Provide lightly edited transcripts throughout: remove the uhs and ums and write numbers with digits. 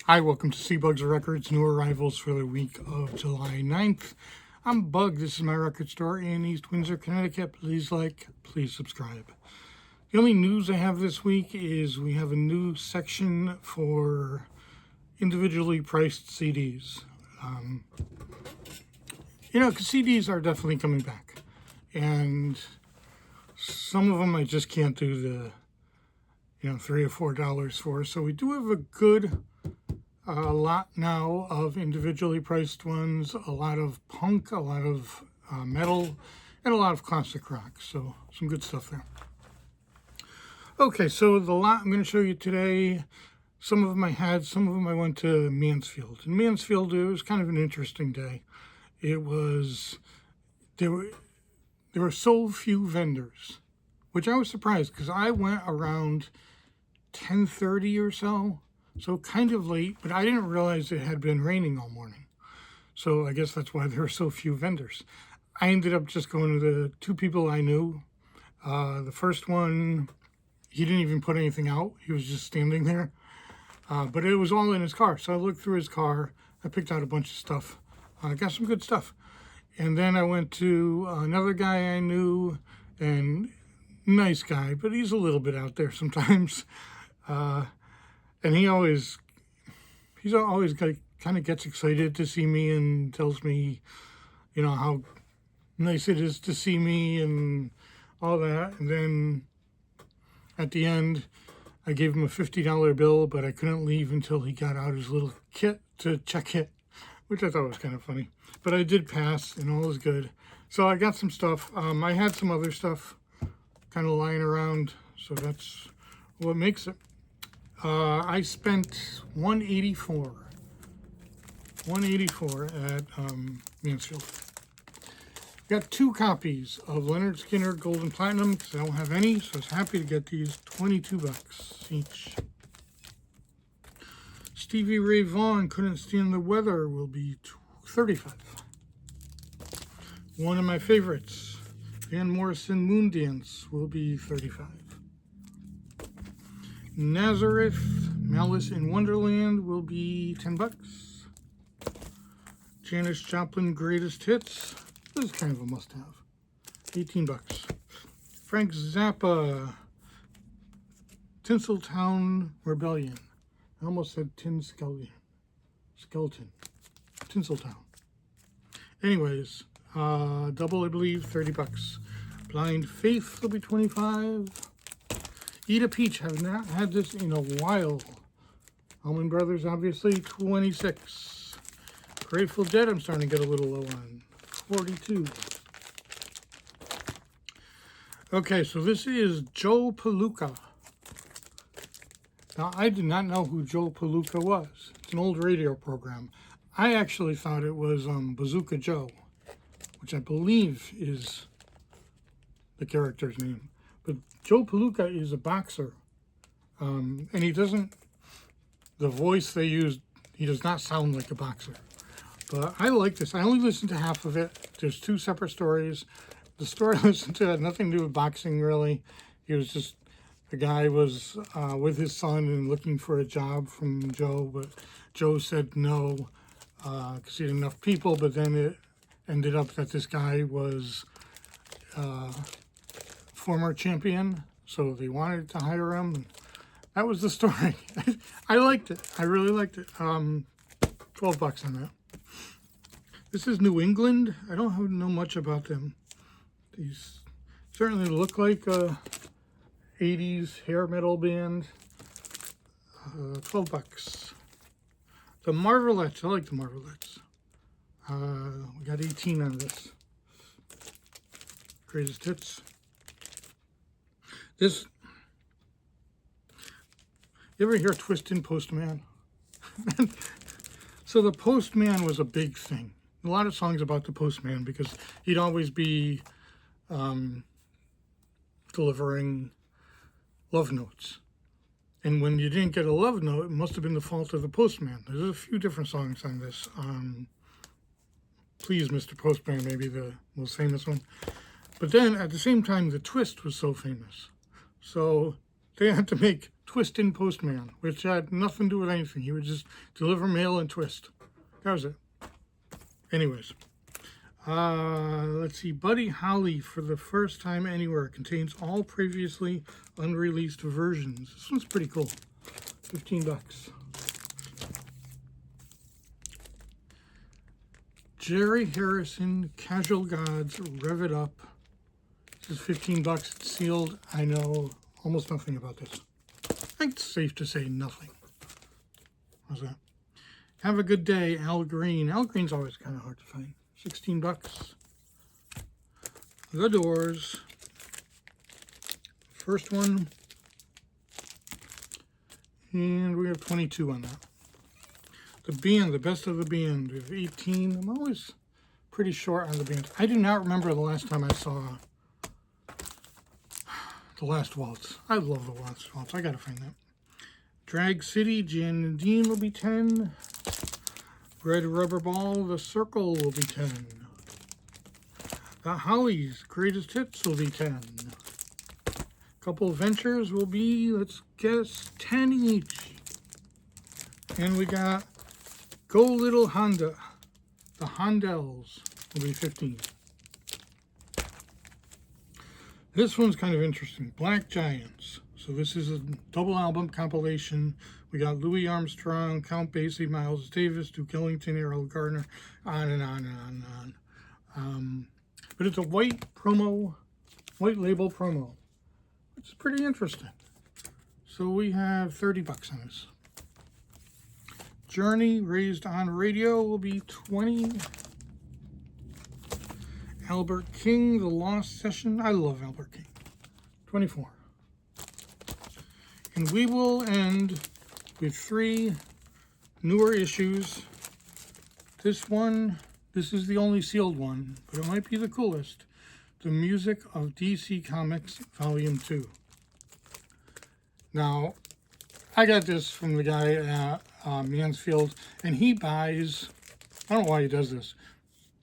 Hi, welcome to CBug's Records, new arrivals for the week of July 9th. I'm Bug, this is my record store in East Windsor, Connecticut. Please like, please subscribe. The only news I have this week is we have a new section for individually priced CDs. Because CDs are definitely coming back. And some of them I just can't do the, $3 or $4 for. So we do have a lot now of individually priced ones, a lot of punk, a lot of metal, and a lot of classic rock. So some good stuff there. Okay, so the lot I'm going to show you today, some of them I had, some of them I went to Mansfield. In Mansfield, it was kind of an interesting day. There were so few vendors, which I was surprised because I went around 10:30 or so kind of late, but I didn't realize it had been raining all morning. So I guess that's why there were so few vendors. I ended up just going to the two people I knew. The first one, he didn't even put anything out. He was just standing there. But it was all in his car. So I looked through his car. I picked out a bunch of stuff. I got some good stuff. And then I went to another guy I knew, and nice guy, but he's a little bit out there sometimes. And he's always kind of gets excited to see me and tells me, how nice it is to see me and all that. And then at the end, I gave him a $50 bill, but I couldn't leave until he got out his little kit to check it, which I thought was kind of funny. But I did pass, and all was good. So I got some stuff. I had some other stuff kind of lying around, so that's what makes it. I spent $184 at Mansfield. Got two copies of Lynyrd, Skynurd, Gold and Platinum because I don't have any, so I was happy to get these. $22 each. Stevie Ray Vaughan, Couldn't Stand the Weather, will be $35. One of my favorites, Van Morrison, Moondance, will be $35. Nazareth, Malice in Wonderland will be $10. Janis Joplin, Greatest Hits. This is kind of a must-have. $18. Frank Zappa, Tinseltown Rebellion. I almost said Tin Skeleton. Tinseltown. Anyways, double, I believe, $30. Blind Faith will be $25. Eat a Peach, have not had this in a while. Allman Brothers, obviously, $26. Grateful Dead, I'm starting to get a little low on, $42. Okay, so this is Joe Palooka. Now, I did not know who Joe Palooka was. It's an old radio program. I actually thought it was Bazooka Joe, which I believe is the character's name. But Joe Palooka is a boxer, and the voice they use, he does not sound like a boxer. But I like this. I only listened to half of it. There's two separate stories. The story I listened to had nothing to do with boxing, really. He was just, the guy was with his son and looking for a job from Joe, but Joe said no because he had enough people, but then it ended up that this guy was former champion, so they wanted to hire him. And that was the story. I liked it. I really liked it. $12 on that. This is New England. I don't know much about them. These certainly look like a 80s hair metal band. $12. The Marvelettes. I like the Marvelettes. We got 18 on this. Greatest Hits. You ever hear Twisted Postman? So the Postman was a big thing. A lot of songs about the Postman because he'd always be delivering love notes. And when you didn't get a love note, it must have been the fault of the postman. There's a few different songs on this. Please, Mr. Postman, maybe the most famous one. But then, at the same time, the twist was so famous. So they had to make Twist in Postman, which had nothing to do with anything. He would just deliver mail and twist. That was it. Anyways. Let's see. Buddy Holly, For the First Time Anywhere, contains all previously unreleased versions. This one's pretty cool. $15. Jerry Harrison, Casual Gods, Rev It Up. This is $15. It's sealed. I know almost nothing about this. I think it's safe to say nothing. How's that? Have a Good Day, Al Green. Al Green's always kind of hard to find. $16. The Doors. First one. And we have 22 on that. The Band, The Best of the Band. We have 18. I'm always pretty short on the band. I do not remember the last time I saw The Last Waltz. I love The Last Waltz. I gotta find that. Drag City, Jan and Dean will be 10. Red Rubber Ball, The Circle will be 10. The Hollies, Greatest Hits will be 10. Couple Ventures will be, let's guess, 10 each. And we got Go Little Honda. The Hondells will be 15. This one's kind of interesting. Black Giants. So this is a double album compilation. We got Louis Armstrong, Count Basie, Miles Davis, Duke Ellington, Errol Garner, on and on and on and on. But it's a white label promo, which is pretty interesting. So we have $30 on this. Journey, Raised on Radio, will be 20. Albert King, The Lost Session. I love Albert King. 24. And we will end with 3 newer issues. This is the only sealed one, but it might be the coolest. The Music of DC Comics, Volume 2. Now, I got this from the guy at Mansfield, and he buys, I don't know why he does this,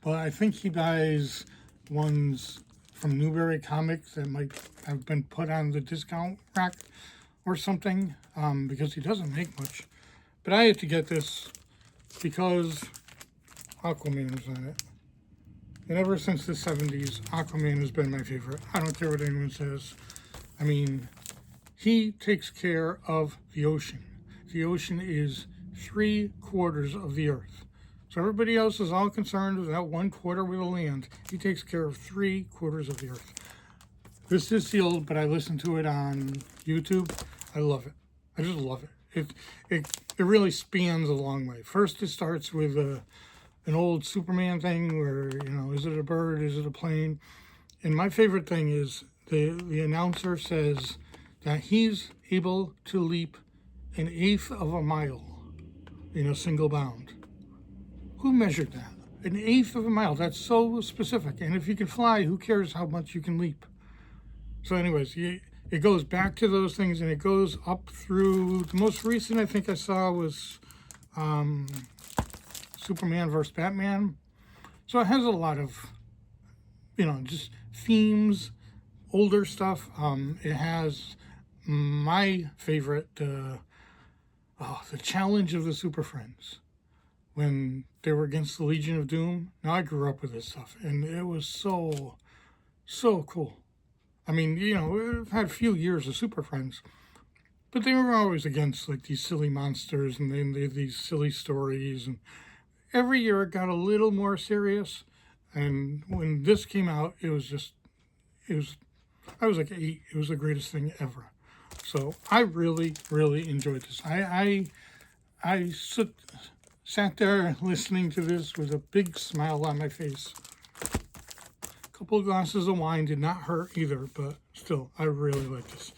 but I think he buys ones from Newberry Comics that might have been put on the discount rack or something, because he doesn't make much. But I had to get this because Aquaman is on it. And ever since the 70s, Aquaman has been my favorite. I don't care what anyone says. I mean, he takes care of the ocean. The ocean is 3/4 of the earth. So everybody else is all concerned with that 1/4 with the land. He takes care of 3/4 of the earth. This is sealed, but I listened to it on YouTube. I love it. I just love it. It really spans a long way. First, it starts with an old Superman thing where, you know, is it a bird? Is it a plane? And my favorite thing is the announcer says that he's able to leap 1/8 of a mile in a single bound. Who measured that? 1/8 of a mile. That's so specific. And if you can fly, who cares how much you can leap? So anyways, it goes back to those things, and it goes up through, the most recent I think I saw was Superman versus Batman. So it has a lot of, you know, just themes, older stuff. It has my favorite, the challenge of the Super Friends, when they were against the Legion of Doom. Now, I grew up with this stuff, and it was so cool. I mean, you know, we've had a few years of Super Friends, but they were always against, like, these silly monsters, and then they had these silly stories, and every year it got a little more serious. And when this came out, I was like 8. It was the greatest thing ever. So I really, really enjoyed this. I sat there listening to this with a big smile on my face. A couple of glasses of wine did not hurt either, but still, I really like this.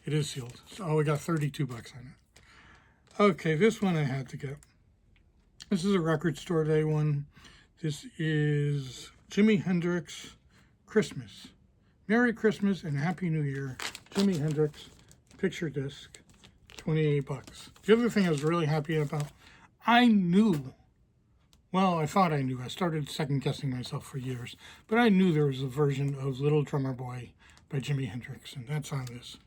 It is sealed. So we got $32 on it. Okay, this one I had to get. This is a record store day one. This is Jimi Hendrix Christmas. Merry Christmas and Happy New Year. Jimi Hendrix picture disc, $28. The other thing I was really happy about, I thought I knew. I started second guessing myself for years, but I knew there was a version of Little Drummer Boy by Jimi Hendrix, and that's on this.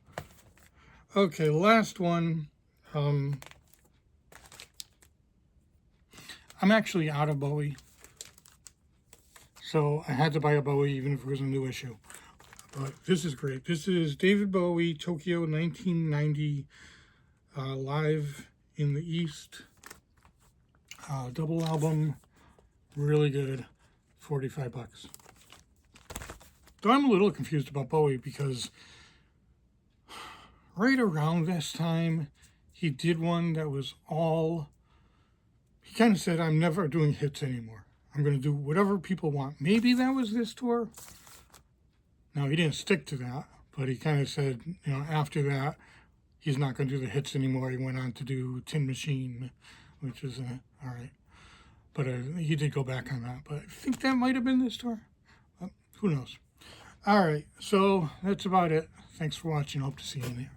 Okay, last one. I'm actually out of Bowie, so I had to buy a Bowie even if it was a new issue. But this is great. This is David Bowie, Tokyo 1990, live in the East. Double album, really good, 45 bucks. Though I'm a little confused about Bowie because right around this time, he did one that was all, he kind of said, I'm never doing hits anymore. I'm going to do whatever people want. Maybe that was this tour. Now, he didn't stick to that, but he kind of said, you know, after that, he's not going to do the hits anymore. He went on to do Tin Machine, which is, all right. But he did go back on that. But I think that might have been this tour. Who knows? All right, so that's about it. Thanks for watching. Hope to see you in there.